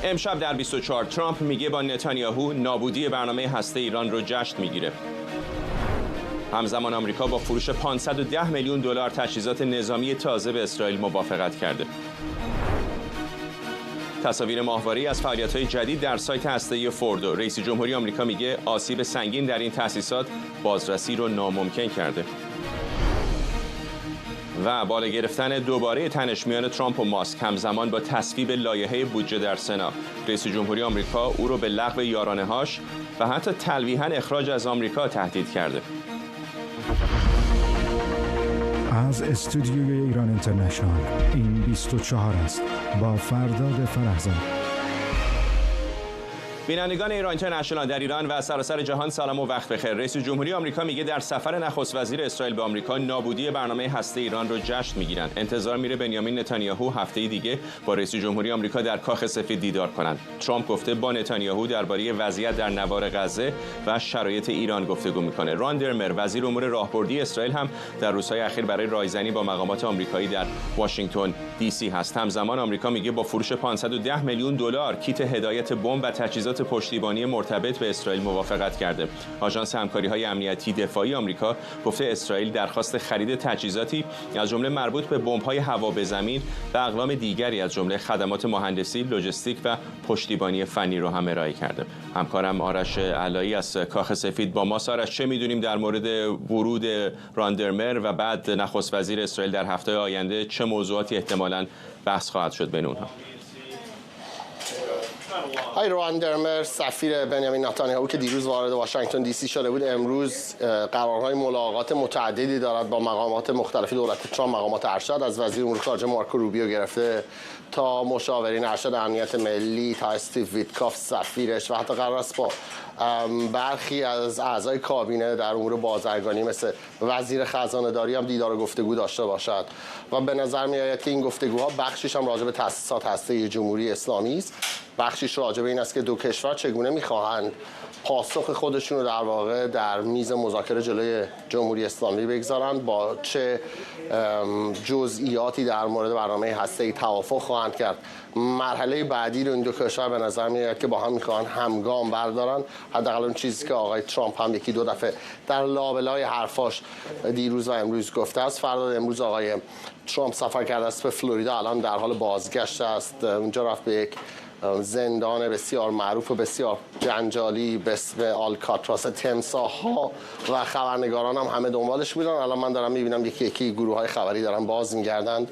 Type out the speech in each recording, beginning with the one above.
امشب در 24 ترامپ میگه با نتانیاهو نابودی برنامه هسته ایران رو جشن میگیره. همزمان آمریکا با فروش 510 میلیون دلار تجهیزات نظامی تازه به اسرائیل موافقت کرده. تصاویر ماهواره‌ای از فعالیت‌های جدید در سایت هسته‌ای فوردو. رئیس جمهوری آمریکا میگه آسیب سنگین در این تأسیسات بازرسی رو ناممکن کرده. و بالا گرفتن دوباره تنش میان ترامپ و ماسک همزمان با تصویب لایحه بودجه در سنا. رئیس جمهوری آمریکا او رو به لغو یارانه‌هاش و حتی تلویحاً اخراج از آمریکا تهدید کرده. از استودیوی ایران اینترنشنال این 24 است با فرداد فرهزاد. بینندگان ایران اینترنشنال در ایران و سراسر جهان سلام و وقت بخیر. رئیس جمهوری آمریکا میگه در سفر نخست وزیر اسرائیل به آمریکا نابودی برنامه هسته ایران رو جشن میگیرن. انتظار میره بنیامین نتانیاهو هفته دیگه با رئیس جمهوری آمریکا در کاخ سفید دیدار کنند. ترامپ گفته با نتانیاهو درباره وضعیت در نوار غزه و شرایط ایران گفتگو میکنه. ران درمر وزیر امور راهبردی اسرائیل هم در روزهای اخیر برای رایزنی با مقامات آمریکایی در واشنگتن دی سی هست. همزمان آمریکا میگه با فروش 510 میلیون دلار کیت هدایت بمب و تجهیزات پشتیبانی مرتبط به اسرائیل موافقت کرده. آژانس همکاری‌های امنیتی دفاعی آمریکا گفته اسرائیل درخواست خرید تجهیزاتی از جمله مربوط به بمب‌های هوا به زمین و اقلام دیگری از جمله خدمات مهندسی، لوجستیک و پشتیبانی فنی رو هم ارائه کرده. همکارم آرش علایی از کاخ سفید با ما. آرش، چه می‌دونیم در مورد ورود راندرمر و بعد نخست وزیر اسرائیل در هفته آینده؟ چه موضوعاتی احتمالاً بحث خواهد شد بین اونها؟ ران درمر سفیر بنیامین نتانیاهو که دیروز وارد واشنگتن دی سی شده بود، امروز قرارهای ملاقات متعددی دارد با مقامات مختلف دولت ترامپ، مقامات ارشد از وزیر امور خارجه مارکو روبیو گرفته تا مشاورین ارشد امنیت ملی، تا استیو ویتکاف سفیرش و حتی قرار است با برخی از اعضای کابینه در امور بازرگانی مثل وزیر خزانه داری هم دیدار و گفتگو داشته باشد و به نظر می آید که این گفتگوها بخشش هم راجع به تأسیسات هسته جمهوری اسلامی است، بخشش راجع به این است که دو کشور چگونه می‌خواهند پاسخ خودشون رو در واقع در میز مذاکره جلوی جمهوری اسلامی بگذارند، با چه جزئیاتی در مورد برنامه هسته‌ای توافق خواهند کرد. مرحله بعدی رو این دو کشور به نظر میاد که با هم میخوان همگام بردارن. حداقل اون چیزی که آقای ترامپ هم یکی دو دفعه در لابلای حرفاش دیروز و امروز گفته است. فردا امروز آقای ترامپ سفر کرده است به فلوریدا، الان در حال بازگشت است. اونجا رفت به یک زندان بسیار معروف و بسیار جنجالی به اسم آلکاتراس. تمساح‌ها و خبرنگاران هم همه دنبالش بودن. الان من دارم میبینم یکی یکی گروه‌های خبری دارن باز میگردند.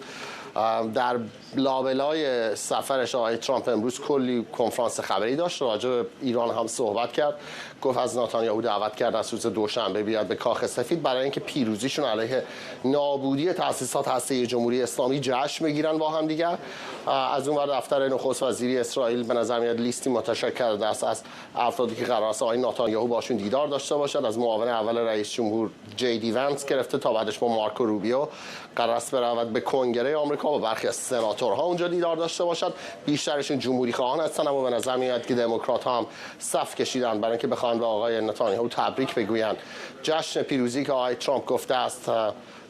در لابلای سفرش آقای ترامپ امروز کلی کنفرانس خبری داشت، راجع به ایران هم صحبت کرد. گفت از نتانیاهو دعوت کرد از روز دوشنبه بیاد به کاخ سفید برای اینکه پیروزیشون علیه نابودی تأسیسات هسته جمهوری اسلامی جشن بگیرن با هم دیگر. از اون ور دفتر نخست وزیری اسرائیل به نظر میاد لیستی منتشر کرده است از افرادی که قرار است آقای نتانیاهو باشون دیدار داشته باشد. از معاون اول رئیس جمهور جی دی ونس گرفته تا بعدش با مارکو روبیو قرار است برود به کنگره آمریکا و برخی از سناتورها اونجا دیدار داشته باشد. بیشترشون جمهوری خواهان هستن، اما به نظر میاد که دموکرات ها هم صف کشیدن برای اینکه بخوان به آقای نتانیاهو تبریک بگویند. جشن پیروزی که آقای ترامپ گفته است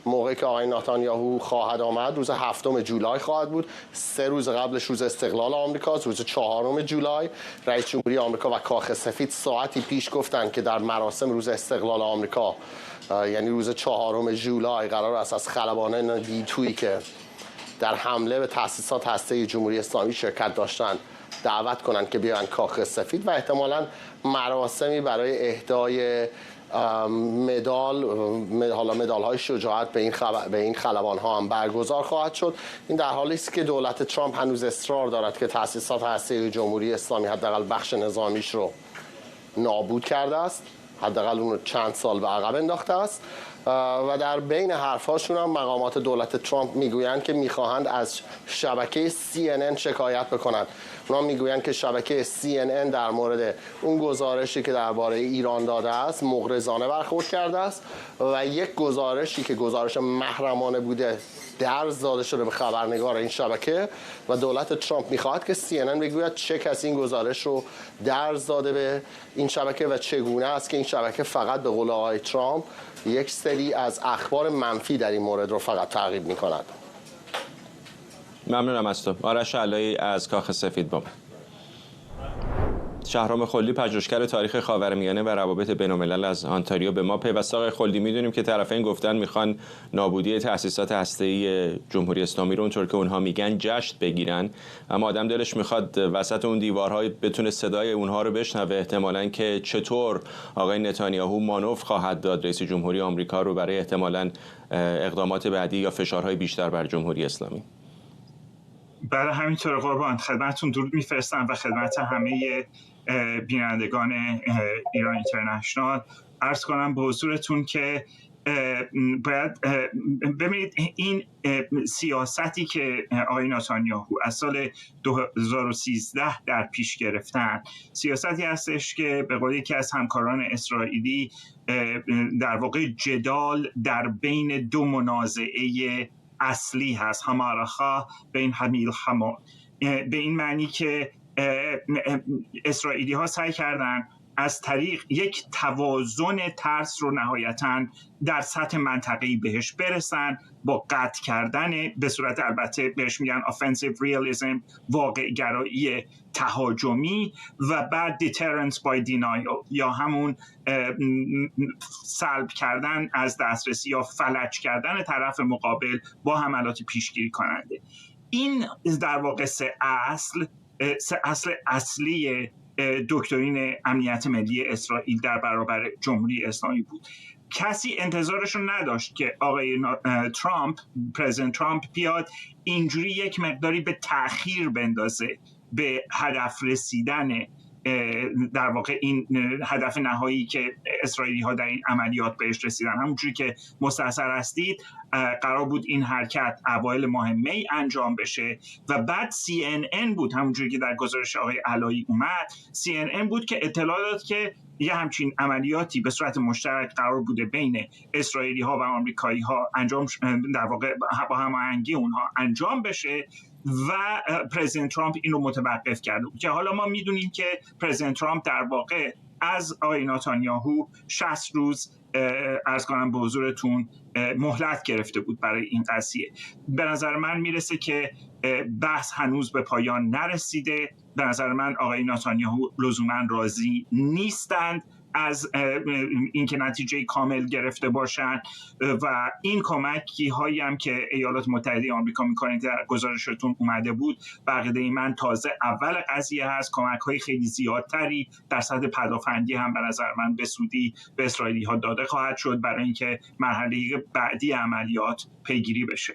موقعی که آقای نتانیاهو خواهد آمد روز 7 جولای خواهد بود. 3 روز قبلش روز استقلال آمریکا، روز 4 جولای. رئیس جمهوری آمریکا و کاخ سفید ساعتی پیش گفتند که در مراسم روز استقلال آمریکا، یعنی روز 4 جولای، قرار است از خلبانان دیتویی که در حمله به تأسیسات هسته جمهوری اسلامی شرکت داشتند دعوت کنند که بیان کاخ سفید و احتمالاً مراسمی برای اهدای مدال های شجاعت به این خلبان ها هم برگزار خواهد شد. این در حالی است که دولت ترامپ هنوز اصرار دارد که تأسیسات هسته جمهوری اسلامی حداقل بخش نظامیش رو نابود کرده است، حداقل اون رو چند سال به عقب انداخته است و در بین حرفاشون هم مقامات دولت ترامپ میگویند که میخواهند از شبکه CNN شکایت بکنند. اونا میگویند که شبکه CNN در مورد اون گزارشی که درباره ایران داده است مغرضانه برخورد کرده است و یک گزارشی که گزارش محرمانه بوده درز داده شده به خبرنگار این شبکه و دولت ترامپ میخواهد که CNN بگوید چه کسی این گزارش رو درز داده به این شبکه و چگونه است که این شبکه فقط به قول آقای ترامپ یک سری از اخبار منفی در این مورد رو فقط تعقیب می‌کند. ممنونم از تو. آرش علایی از کاخ سفید با من. شهرام خلدی، پژوهشگر تاریخ خاورمیانه و روابط بین‌الملل از آنتاریو به ما پیوسته. آقای خلدی، میدونیم که طرفین گفتن میخوان نابودی تأسیسات هسته‌ای جمهوری اسلامی رو اونطور که اونها میگن جشن بگیرن، اما آدم دلش میخواد وسط اون دیوارهای بتونه صدای اونها رو بشنوه، احتمالاً که چطور آقای نتانیاهو مانور خواهد داد رئیس جمهوری آمریکا رو برای احتمالاً اقدامات بعدی یا فشارهای بیشتر بر جمهوری اسلامی. برای همینطور قربان، خدمتتون درود میفرستم و خدمت همه بینندگان ایران اینترنشنال عرض کنم به حضورتون که باید ببینید این سیاستی که آقای نتانیاهو از سال 2013 در پیش گرفتن، سیاستی هستش که به قول یکی از همکاران اسرائیلی در واقع جدال در بین دو منازعه اصلی هست، همارخا بین حمیل حما، به این معنی که اسرائیلی ها سعی کردن از طریق یک توازن ترس رو نهایتاً در سطح منطقه‌ای بهش برسن با قطع کردن، به صورت البته بهش میگن offensive realism، واقع گرایی تهاجمی، و بعد deterrence by denial یا همون سلب کردن از دسترسی یا فلج کردن طرف مقابل با حملات پیشگیری کننده. این در واقع سه اصل اصلی دکترین امنیت ملی اسرائیل در برابر جمهوری اسلامی بود. کسی انتظارش رو نداشت که آقای ترامپ، پرزیدنت ترامپ بیاد اینجوری یک مقداری به تأخیر بندازه به هدف رسیدن، در واقع این هدف نهایی که اسرائیلی ها در این عملیات بهش رسیدن. همونجوری که مستحضر هستید قرار بود این حرکت اوایل ماه می انجام بشه و بعد CNN بود، همونجوری که در گزارش آقای علایی اومد، CNN بود که اطلاع داد که یه همچین عملیاتی به صورت مشترک قرار بوده بین اسرائیلی ها و آمریکایی ها انجام، در واقع با هماهنگی اونها انجام بشه و پرزیدنت ترامپ این رو متوقف کرده بود. که حالا ما میدونیم که پرزیدنت ترامپ در واقع از آقای نتانیاهو 60 روز عرض کنم به حضورتون مهلت گرفته بود برای این قضیه. به نظر من میرسه که بحث هنوز به پایان نرسیده. به نظر من آقای نتانیاهو لزوما راضی نیستند از اینکه نتیجه کامل گرفته باشن و این کمکی هایی هم که ایالات متحده آمریکا میکنه در گزارشتون اومده بود، بقیده من تازه اول قضیه هست. کمک های خیلی زیادتری در سطح پدافندی هم به نظر من به سودی به اسرائیلی ها داده خواهد شد برای اینکه مرحله بعدی عملیات پیگیری بشه.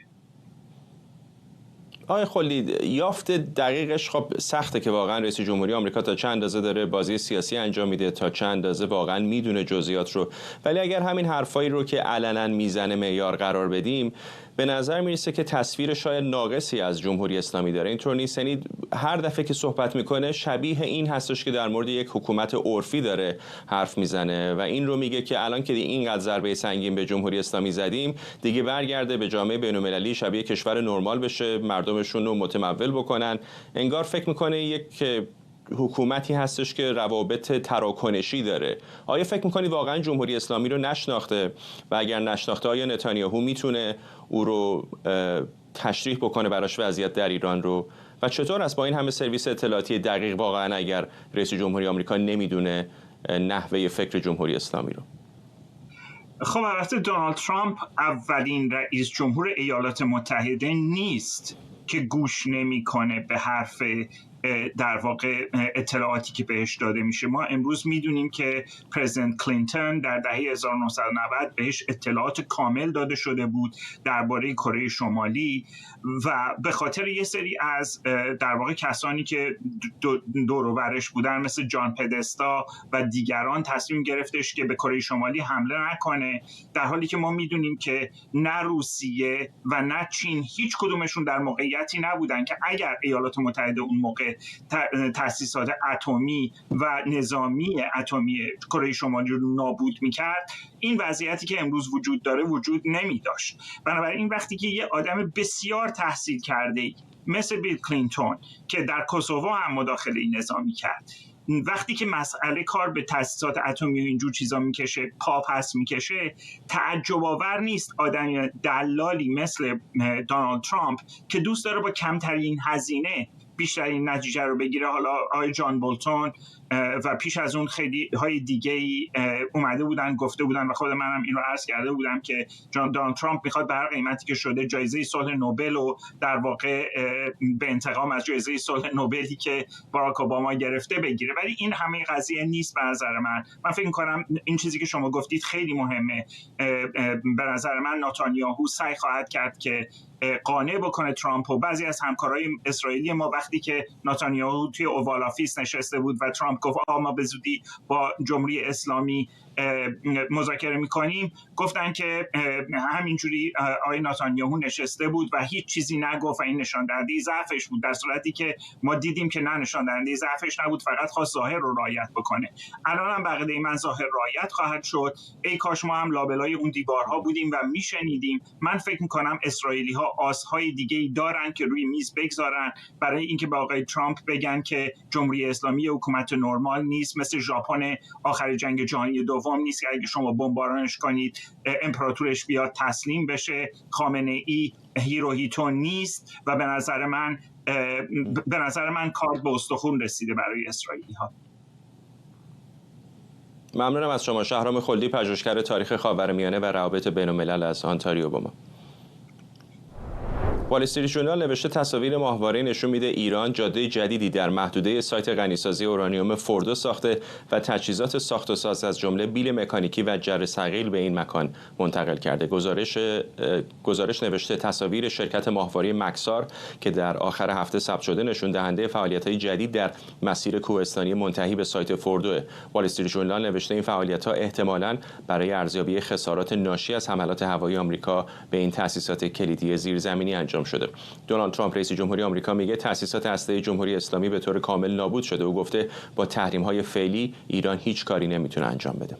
آقای خلدی، یافت دقیقش خب سخته که واقعا رئیس جمهوری آمریکا تا چند اندازه داره بازی سیاسی انجام میده، تا چند اندازه واقعا میدونه جزئیات رو، ولی اگر همین حرفایی رو که علنا میزنه معیار قرار بدیم، به نظر میرسه که تصویر شاید ناقصی از جمهوری اسلامی داره. اینطور نیست؟ یعنی هر دفعه که صحبت میکنه شبیه این هستش که در مورد یک حکومت عرفی داره حرف میزنه و این رو میگه که الان که اینقدر ضربه سنگین به جمهوری اسلامی زدیم، دیگه برگرده به جامعه بین‌المللی شبیه کشور نرمال بشه، مردمشون رو متمول بکنن. انگار فکر میکنه یک حکومتی هستش که روابط تراکنشی داره. آیا فکر میکنی واقعا جمهوری اسلامی رو نشناخته و اگر نشناخته آیا نتانیاهو میتونه او رو تشریح بکنه براش وضعیت در ایران رو؟ و چطور است با این همه سرویس اطلاعاتی دقیق واقعا اگر رئیس جمهوری آمریکا نمیدونه نحوه فکر جمهوری اسلامی رو؟ خب البته دونالد ترامپ اولین رئیس جمهور ایالات متحده نیست که گوش نمیکنه به حرف در واقع اطلاعاتی که بهش داده میشه. ما امروز میدونیم که پرزیدنت کلینتون در دهه 1990 بهش اطلاعات کامل داده شده بود درباره کره شمالی و به خاطر یه سری از در واقع کسانی که دور و برش بودن مثل جان پدستا و دیگران تصمیم گرفتش که به کره شمالی حمله نکنه، در حالی که ما میدونیم که نه روسیه و نه چین هیچ کدومشون در موقعیتی نبودن که اگر ایالات متحده اون موقع تأسیسات اتمی و نظامی اتمی کره شمالی رو نابود میکرد، این وضعیتی که امروز وجود داره وجود نمی داشت. بنابراین وقتی که یه آدم بسیار تحصیل کرده مثل بیل کلینتون که در کوسوو هم مداخله نظامی کرد، وقتی که مسئله کار به تأسیسات اتمی و اینجور چیزا میکشه، پا پس میکشه، تعجب آور نیست آدمی دلالی مثل دونالد ترامپ که دوست داره با کمترین هزینه بیشترین نتیجه رو بگیره. حالا آقای جان بولتون و پیش از اون خیلی های دیگه اومده بودن گفته بودن و خود منم این رو عرض کرده بودم که دونالد ترامپ میخواد به هر قیمتی که شده جایزه صلح نوبل رو در واقع به انتقام از جایزه صلح نوبلی که باراک اوباما گرفته بگیره. ولی این همه قضیه نیست به نظر من فکر می‌کنم این چیزی که شما گفتید خیلی مهمه. به نظر من نتانیاهو سعی خواهد کرد که قانع بکنه ترامپ و بعضی از همکارای اسرائیلی ما وقتی که نتانیاهو توی اوال آفیس نشسته بود و ترامپ گفت ما به زودی با جمهوری اسلامی مذاکره میکنیم، گفتن که همینجوری آقای نتانیاهو نشسته بود و هیچ چیزی نگفت و این نشان دهنده ضعفش بود، در صورتی که ما دیدیم که نه، نشان دهنده ضعفش نبود، فقط خواست ظاهر رو رعایت بکنه. الان هم بقیده من ظاهر رعایت خواهد شد. ای کاش ما هم لابلای اون دیوارها بودیم و میشنیدیم. من فکر میکنم اسرائیلی ها آسهای دیگه‌ای دارن که روی میز بگذارن برای اینکه به آقای ترامپ بگن که جمهوری اسلامی حکومت نرمال نیست، مثل ژاپن آخر جنگ جهانی دوم نیست که اگه شما بمبارانش کنید امپراتورش بیاد تسلیم بشه. خامنه ای هیروهیتو نیست و به نظر من کار به استخوان رسیده برای اسرائیلی ها. ممنونم از شما. شهرام خلدی، پژوهشگر تاریخ خاورمیانه و روابط بین‌الملل از آنتاریو با ما. وال استریت ژورنال نوشته تصاویر ماهواره نشون میده ایران جاده جدیدی در محدوده سایت غنیسازی اورانیوم فوردو ساخته و تجهیزات ساخت و ساز از جمله بیل مکانیکی و جره ثقیل به این مکان منتقل کرده. گزارش نوشته تصاویر شرکت ماهواره مکسار که در آخر هفته ثبت شده نشون دهنده فعالیت‌های جدید در مسیر کوهستانی منتهی به سایت فوردو. وال استریت ژورنال نوشته این فعالیت‌ها احتمالاً برای ارزیابی خسارات ناشی از حملات هوایی آمریکا به این تأسیسات کلیدی زیرزمینی انجام شده. دونالد ترامپ رئیس جمهوری آمریکا میگه تأسیسات هسته جمهوری اسلامی به طور کامل نابود شده و گفته با تحریم‌های فعلی ایران هیچ کاری نمیتونه انجام بده.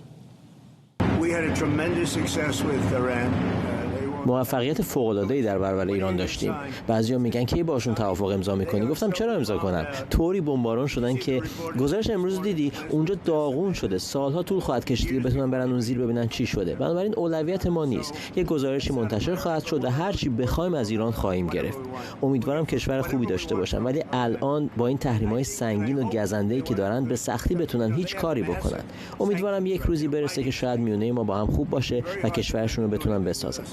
موفقیت فوق‌العاده‌ای در برابر ایران داشتیم. بعضیا میگن که باشون توافق امضا می‌کنی. گفتم چرا امضا کنن؟ طوری بمباران شدن که گزارش امروز دیدی اونجا داغون شده. سالها طول خواهد کشید که بتونن برن اون زیر ببینن چی شده. بنابراین اولویت ما نیست. یک گزارشی منتشر خواهد شد و هر چی بخوایم از ایران خواهیم گرفت. امیدوارم کشور خوبی داشته باشن، ولی الان با این تحریم‌های سنگین و گزنده‌ای که دارن به سختی بتونن هیچ کاری بکنن. امیدوارم یک روزی برسه که شاید میونه ما با هم خوب باشه و کشورشون رو بتونن بسازن.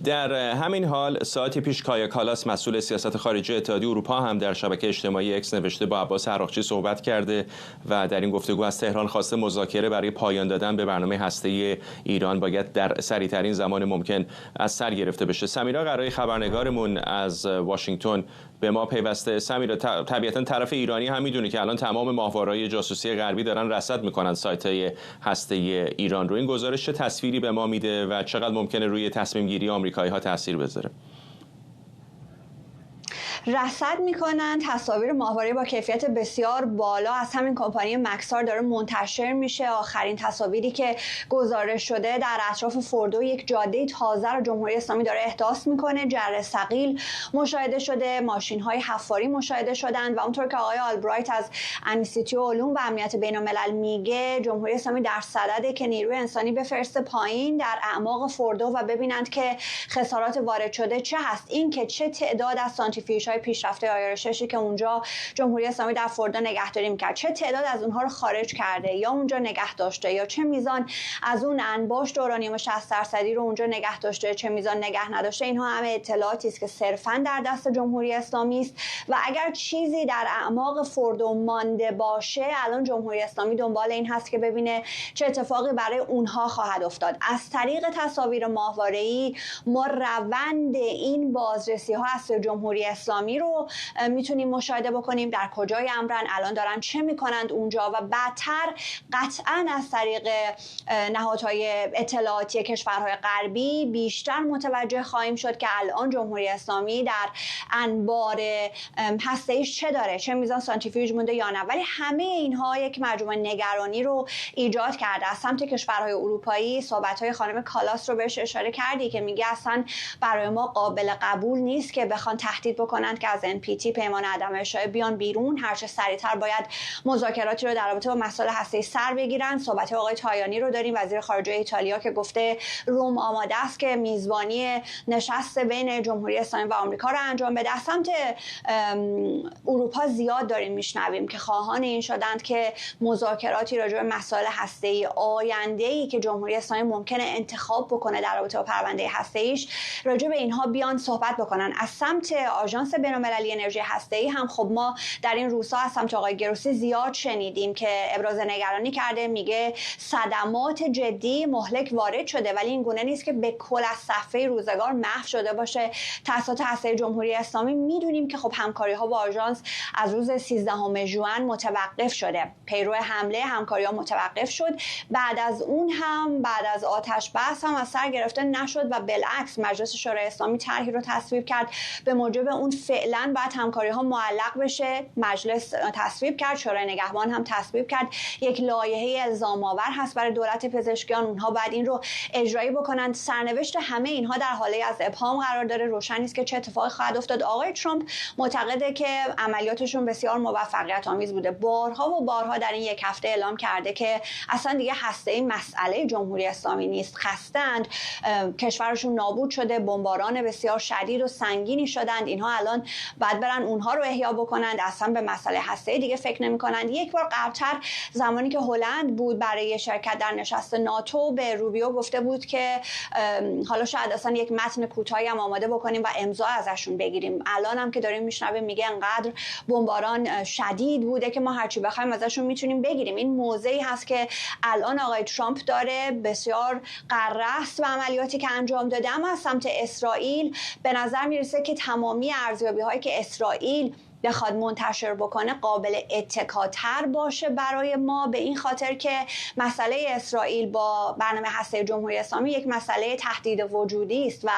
در همین حال ساعتی پیش کایا کالاس مسئول سیاست خارجی اتحادیه اروپا هم در شبکه اجتماعی اکس نوشته با عباس عراقچی صحبت کرده و در این گفتگو از تهران خواسته مذاکره برای پایان دادن به برنامه هسته‌ای ایران باید در سریع‌ترین زمان ممکن از سر گرفته بشه. سمیرا قرایی خبرنگارمون از واشنگتن به ما پیوسته. سمیرا، طبیعتاً طرف ایرانی هم میدونه که الان تمام ماهواره‌های جاسوسی غربی دارن رصد میکنن سایت‌های هسته‌ای ایران رو. این گزارش چه تصویری به ما میده و چقدر ممکنه روی تصمیم گیری آمریکایی‌ها تاثیر بذاره؟ رصد میکنن. تصاویر ماهواره با کیفیت بسیار بالا از همین کمپانی مکسار داره منتشر میشه. آخرین تصاویری که گزارش شده در اطراف فوردو یک جاده تازه رو جمهوری اسلامی داره احداث میکنه. جره ثقیل مشاهده شده، ماشین‌های حفاری مشاهده شدن و اونطور که آقای آلبرایت از انیستیتو علوم و امنیت بین‌الملل میگه جمهوری اسلامی در صدده که نیروی انسانی بفرسته پایین در اعماق فوردو و ببینند که خسارات وارد شده چه هست. این که چه تعداد از سانتریفیوژهای پیشرفته آیارششی که اونجا جمهوری اسلامی در فوردو نگهداری می‌کرد چه تعداد از اونها رو خارج کرده یا اونجا نگه داشته یا چه میزان از اون انباشت اورانیوم 60% رو اونجا نگه داشته چه میزان نگه نداشته، اینها همه اطلاعاتی است که صرفاً در دست جمهوری اسلامی است و اگر چیزی در اعماق فوردو مانده باشه الان جمهوری اسلامی دنبال این هست که ببینه چه اتفاقی برای اونها خواهد افتاد. از طریق تصاویر ماهواره‌ای ما روند این بازرسی‌ها از جمهوری اسلامی رو میتونیم مشاهده بکنیم، در کجای امرن، الان دارن چه میکنند اونجا و بعدتر قطعا از طریق نهادهای اطلاعاتی کشورهای غربی بیشتر متوجه خواهیم شد که الان جمهوری اسلامی در انبار هسته‌ایش چه داره، چه میزان سانتریفیوژ مونده یا نه. ولی همه اینها یک مجموعه نگرانی رو ایجاد کرده. از سمت کشورهای اروپایی صحبت‌های خانم کالاس رو بهش اشاره کردی که میگه اصلا برای ما قابل قبول نیست که بخوان تهدید بکنن کردند که از NPT پیمان عدم اشاعه بیان بیرون، هرچه سریعتر باید مذاکراتی رو در رابطه با مسائل هسته‌ای سر بگیرن. صحبت آقای تایانی رو داریم، وزیر خارجه ایتالیا، که گفته روم آماده است که میزبانی نشست بین جمهوری اسلامی و آمریکا رو انجام بده. از سمت اروپا زیاد داریم میشنویم که خواهان این شدند که مذاکراتی راجع به مسائل هسته‌ای آینده‌ای که جمهوری اسلامی ممکنه انتخاب بکنه در رابطه با پرونده هسته‌ایش، راجع به اینها بیان صحبت بکنن. از سمت آژانس بین‌المللی انرژی هسته‌ای هم خب ما در این روزها از سمت آقای گروسی زیاد شنیدیم که ابراز نگرانی کرده، میگه صدمات جدی مهلک وارد شده، ولی این گونه نیست که به کل از صفحه روزگار محو شده باشه. تأسیسات هسته‌ای جمهوری اسلامی میدونیم که خب همکاری‌ها با آژانس از روز 13 ژوئن متوقف شده. پیرو حمله همکاری‌ها متوقف شد. بعد از اون هم بعد از آتش بس هم از سر گرفته نشد و بالعکس مجلس شورای اسلامی طرحی رو تصویب کرد به موجب اون فعلا باید همکاری‌ها معلق بشه. مجلس تصویب کرد، شورای نگهبان هم تصویب کرد. یک لایحه الزام آور هست برای دولت پزشکیان، اونها باید این رو اجرایی بکنند. سرنوشت همه اینها در حاله از ابهام قرار داره. روشن نیست که چه اتفاقی خواهد افتاد. آقای ترامپ معتقده که عملیاتشون بسیار موفقیت آمیز بوده. بارها و بارها در این یک هفته اعلام کرده که اصلا دیگه هسته‌ای مسئله جمهوری اسلامی نیست. خستند، کشورشون نابود شده، بمباران بسیار شدید و سنگینی شدند. اینها الان بعد برن اونها رو احیا بکنند، اصلا به مسئله هسته‌ای دیگه فکر نمی‌کنند. یک بار قبل‌تر زمانی که هلند بود برای شرکت در نشست ناتو، به روبیو گفته بود که حالا شاید اصلا یک متن کوتاهی هم آماده بکنیم و امضا ازشون بگیریم. الان هم که داریم میشنویم میگه انقدر بمباران شدید بوده که ما هرچی بخوایم ازشون میتونیم بگیریم. این موضعی هست که الان آقای ترامپ داره بسیار قره است به عملیاتی که انجام داده. اما از سمت اسرائیل به نظر میرسه که تمامی ارزیابی‌هایی که اسرائیل بخواد منتشر بکنه قابل اتکاتر باشه برای ما، به این خاطر که مسئله اسرائیل با برنامه هسته جمهوری اسلامی یک مسئله تهدید وجودی است و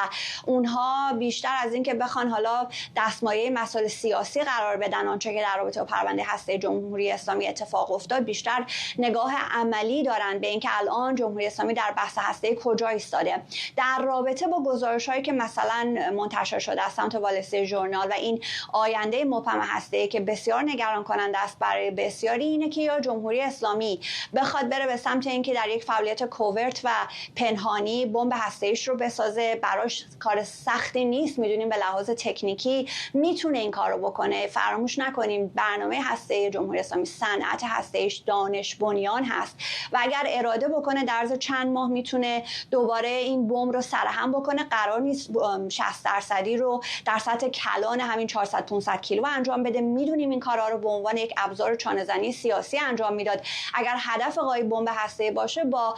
اونها بیشتر از این که بخوان حالا دستمایه مسائل سیاسی قرار بدن آنچه که در رابطه با پرونده هسته جمهوری اسلامی اتفاق افتاد، بیشتر نگاه عملی دارن به اینکه الان جمهوری اسلامی در بحث هسته کجا ایستاده. در رابطه با گزارش‌هایی که مثلا منتشر شده از سمت وال استریت ژورنال و این آینده هسته‌ای که بسیار نگران کننده است برای بسیاری، اینه که یا جمهوری اسلامی بخواد بره به سمت اینکه در یک فعالیت کوورت و پنهانی بمب هسته‌ایش رو بسازه. براش کار سختی نیست، میدونیم به لحاظ تکنیکی میتونه این کار رو بکنه. فراموش نکنیم برنامه هسته‌ای جمهوری اسلامی صنعت هسته‌ایش دانش بنیان هست و اگر اراده بکنه در عرض چند ماه میتونه دوباره این بمب رو سرهم بکنه. قرار نیست 60% رو در سطح کلان همین 400-500 کیلو انجام بده. میدونیم این کارها رو به عنوان یک ابزار چانه‌زنی سیاسی انجام میداد. اگر هدف آقای بمب هسته‌ای باشه، با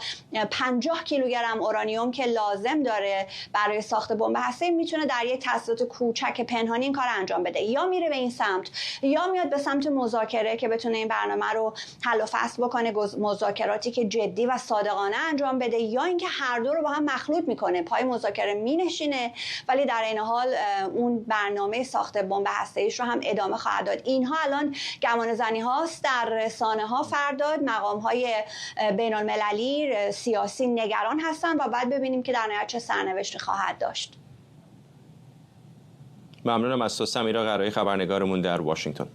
50 کیلوگرم اورانیوم که لازم داره برای ساخت بمب هسته‌ای میتونه در یک تأسیسات کوچک پنهانی این کار انجام بده. یا میره به این سمت یا میاد به سمت مذاکره که بتونه این برنامه رو حل و فصل بکنه، مذاکراتی که جدی و صادقانه انجام بده، یا اینکه هر دو رو با هم مخلوط میکنه، پای مذاکره مینشینه ولی در این حال اون برنامه ساخت بمب هسته‌ایش رو هم ادامه خواهد داد. اینها الان گمانه‌زنی هاست در رسانه ها. فرداد مقام های بین المللی سیاسی نگران هستن و بعد ببینیم که در نهایت چه سرنوشتی خواهد داشت. ممنونم از تو سمیرا قرایی، خبرنگارمون در واشنگتن.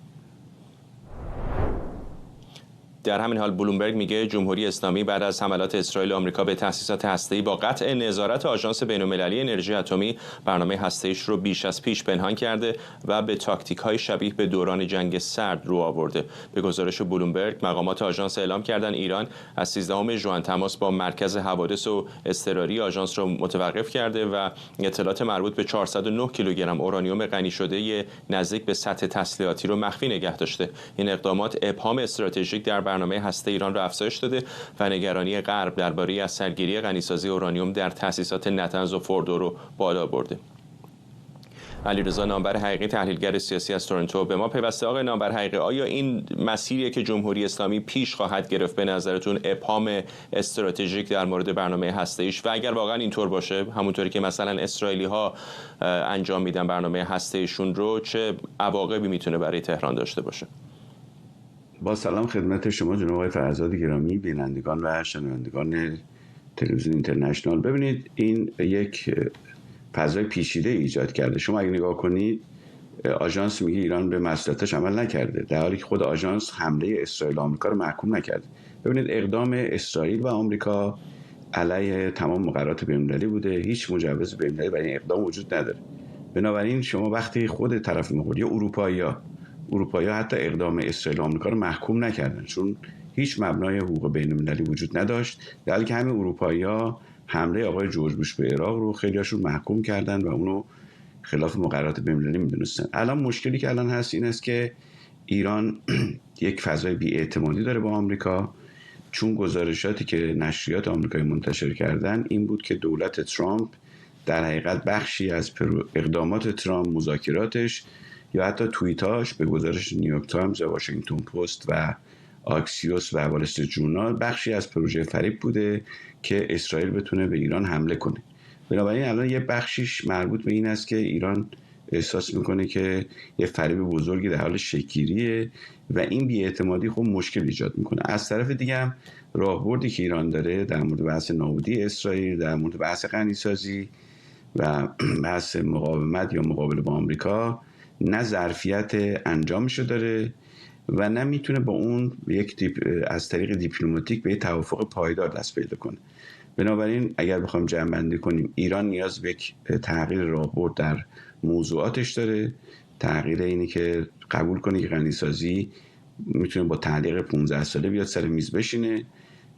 در همین حال بلومبرگ میگه جمهوری اسلامی بعد از حملات اسرائیل و آمریکا به تأسیسات هسته‌ای با قطع نظارت آژانس بین‌المللی انرژی اتمی برنامه هسته‌ایش رو بیش از پیش پنهان کرده و به تاکتیک‌های شبیه به دوران جنگ سرد رو آورده. به گزارش بلومبرگ مقامات آژانس اعلام کردن ایران از 13 ژوئن تماس با مرکز حوادث و اضطراری آژانس رو متوقف کرده و اطلاعات مربوط به 409 کیلوگرم اورانیوم غنی شده نزدیک به سطح تسلیحاتی رو مخفی نگه داشته. این اقدامات ابهام استراتژیک در برنامه هسته ایران را افزایش داده و نگرانی غرب درباره از سرگیری غنیسازی اورانیوم در تأسیسات نتنز و فوردو رو بالا برده. علیرضا نامبر حقیقی، تحلیلگر سیاسی از تورنتو، به ما پیوسته. آقای نامبر حقیقی، آیا این مسیریه که جمهوری اسلامی پیش خواهد گرفت به نظرتون ابهام استراتژیک در مورد برنامه هسته‌ایش؟ و اگر واقعا اینطور باشه، همونطوری که مثلا اسرائیلی ها انجام میدن برنامه هسته‌ایشون رو، چه عواقبی میتونه برای تهران داشته باشه؟ با سلام خدمت شما جناب آقای فرزاد گرامی، بینندگان و شنوندگان تلویزیون اینترنشنال. ببینید این یک فضای پیچیده ایجاد کرده. شما اگه نگاه کنید آژانس میگه ایران به مسئولیتش عمل نکرده، در حالی که خود آژانس حمله اسرائیل و آمریکا رو محکوم نکرده. ببینید اقدام اسرائیل و آمریکا علیه تمام مقررات بین‌المللی بوده، هیچ مجوز بین‌المللی برای این اقدام وجود نداره. بنابراین شما وقتی خود طرف مقابل یا اروپایی‌ها حتی اقدام اسرائیل و آمریکا رو محکوم نکردن، چون هیچ مبنای حقوق بین‌المللی وجود نداشت، در حالی که همین اروپایی‌ها حمله آقای جورج بوش به عراق رو خیلی‌هاشون محکوم کردن و اونو خلاف مقررات بین‌المللی می‌دونستن. الان مشکلی که الان هست این است که ایران یک فضای بی‌اعتمادی داره با آمریکا، چون گزارشاتی که نشریات آمریکایی منتشر کردن این بود که دولت ترامپ در حقیقت بخشی از اقدامات ترامپ، مذاکراتش یا حتی توییتاش به گزارش نیویورک تایمز و واشنگتن پست و آکسیوس و وال استریت ژورنال بخشی از پروژه فریب بوده که اسرائیل بتونه به ایران حمله کنه. بنابراین الان یه بخشیش مربوط به این است که ایران احساس میکنه که یه فریب بزرگی در حال شکل‌گیریه و این بی‌اعتمادی خب مشکل ایجاد میکنه. از طرف دیگه هم راهبردی که ایران داره در مورد بحث نابودی اسرائیل، در مورد بحث غنیسازی و بحث مقاومت یا مقابله با آمریکا، نه ظرفیت انجامشو داره و نه میتونه با اون از طریق دیپلماتیک به توافق پایدار دست پیدا کنه. بنابراین اگر بخوام جمع‌بندی کنیم، ایران نیاز به یک تغییر راهبرد در موضوعاتش داره. تغییر اینه که قبول کنه که غنیسازی میتونه با تعلیق 15 ساله بیاد سر میز بشینه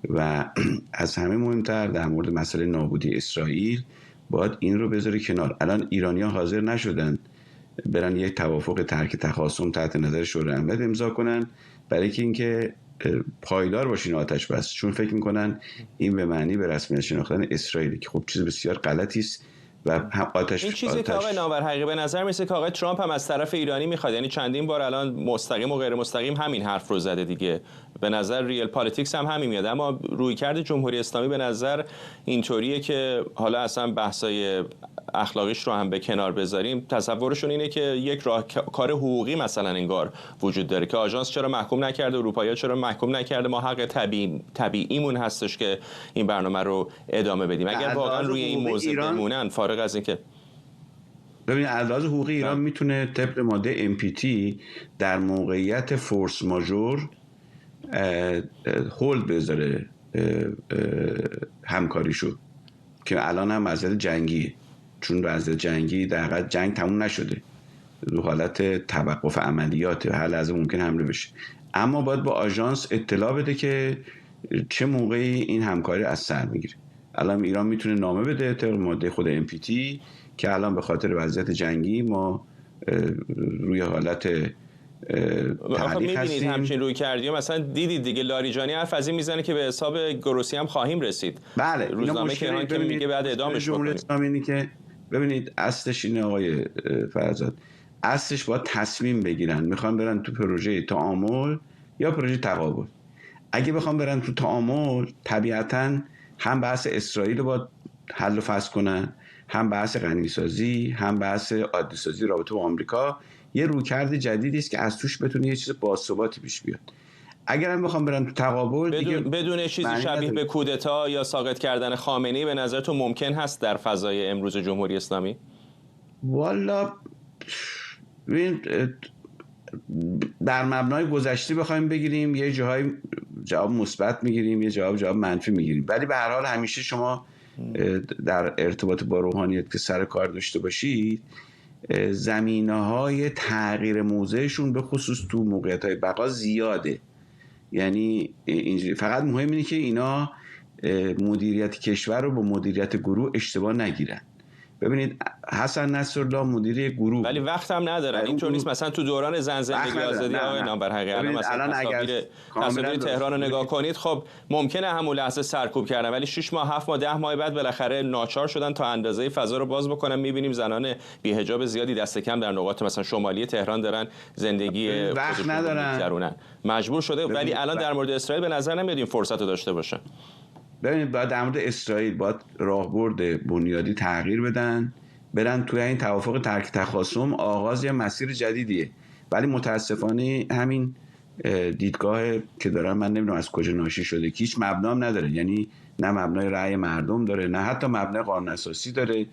و از همه مهمتر در مورد مسئله نابودی اسرائیل باید این رو بذاره کنار. الان ایرانی‌ها حاضر نشدن برن یک توافق ترک تخاصم تحت نظر شورای امنیت امضا کنن برای اینکه پایدار باشین آتش بس، چون فکر میکنن این به معنی به رسمیت شناختن اسرائیل که خب چیز بسیار غلطی است و آتش این چیزی که آقای نامور حقیقی به نظر میسه که آقای ترامپ هم از طرف ایرانی میخواد، یعنی چندین بار الان مستقیم و غیر مستقیم همین حرف رو زده دیگه. به نظر ریل پالیتیکس هم همین میاد، اما رویکرد جمهوری اسلامی به نظر اینطوریه که حالا اصلا بحثای اخلاقیش رو هم به کنار بذاریم، تصورشون اینه که یک راهکار حقوقی مثلا انگار وجود داره که آژانس چرا محکوم نکرده، اروپایی‌ها چرا محکوم نکرده، ما حق طبیعیمون هستش که این برنامه رو ادامه بدیم. اگر واقعا روی این موضوع بمونن، فارغ از اینکه ببینید از حقوقی ایران میتونه طبق ماده MPT در موقعیت فورس ماژور هولد بذاره همکاریشو که الان هم وضعیت جنگی، چون وضعیت جنگی در حقیقت جنگ تموم نشده، رو حالت توقف عملیات، هر لحظه ممکن حمله بشه، اما باید با آژانس اطلاع بده که چه موقعی این همکاری از سر میگیره. الان ایران میتونه نامه بده طبق ماده خود MPT که الان به خاطر وضعیت جنگی ما روی حالت تعلیق هستیم. همچین روی کردیم، مثلا دیدید دیگه لاریجانی حرف از این میزنه که به حساب گروسی هم خواهیم رسید. بله، روزنامه کیهان که میگه بعد اعدامش بکنیم. که ببینید اصلش اینه آقای فرزاد، اصلش باید تصمیم بگیرن میخوان برن تو پروژه تعامل یا پروژه تقابل. اگه بخوام برن تو تعامل، طبیعتاً هم بحث اسرائیل رو باید حل و فصل کنن، هم بحث غنیسازی، هم بحث عادی‌سازی رابطه با آمریکا. یه رویکرد جدیدی است که از توش بتونه یه چیز باثباتی پیش بیاد. اگر هم بخوام برن تو تقابل بدون چیزی شبیه به کودتا یا ساقط کردن خامنه‌ای به نظرتون ممکن هست در فضای امروز جمهوری اسلامی؟ والا در مبنای گذشته بخوایم بگیریم یه جاهای جواب مثبت میگیریم، یه جواب منفی میگیریم، ولی به هر حال همیشه شما در ارتباط با روحانیت که سر کار داشته باشید، زمینه‌های تغییر موضعشون به خصوص تو موقعیت‌های بقا زیاده. یعنی اینجوری فقط مهم اینه که اینا مدیریت کشور رو با مدیریت گروه اشتباه نگیرن. ببینید حسن نصرالله مدیر گروه، ولی وقت هم ندارن. اینطور نیست مثلا تو دوران زندگی آزادی آقای نامور حقیقی الان تصاویر تهران رو نگاه کنید، خب ممکنه همون لحظه سرکوب کردن، ولی 6 ماه 7 ماه 10 ماه بعد بالاخره ناچار شدن تا اندازه فضا رو باز بکنن. می‌بینیم زنان بی‌حجاب زیادی دست کم در نقاط مثلا شمالی تهران دارن زندگی وقت ندارن، مجبور شده. ولی الان در مورد اسرائیل به نظر نمیاد این فرصت رو داشته باشن. ببینید باید در مورد اسرائیل باید راهبرد بنیادی تغییر بدن، برن توی این توافق ترک تخاصم آغاز یه مسیر جدیدیه. ولی متاسفانه همین دیدگاه که دارن من نمیدونم از کجا ناشی شده که هیچ مبنام نداره، یعنی نه مبنای رأی مردم داره نه حتی مبنای قانون اساسی داره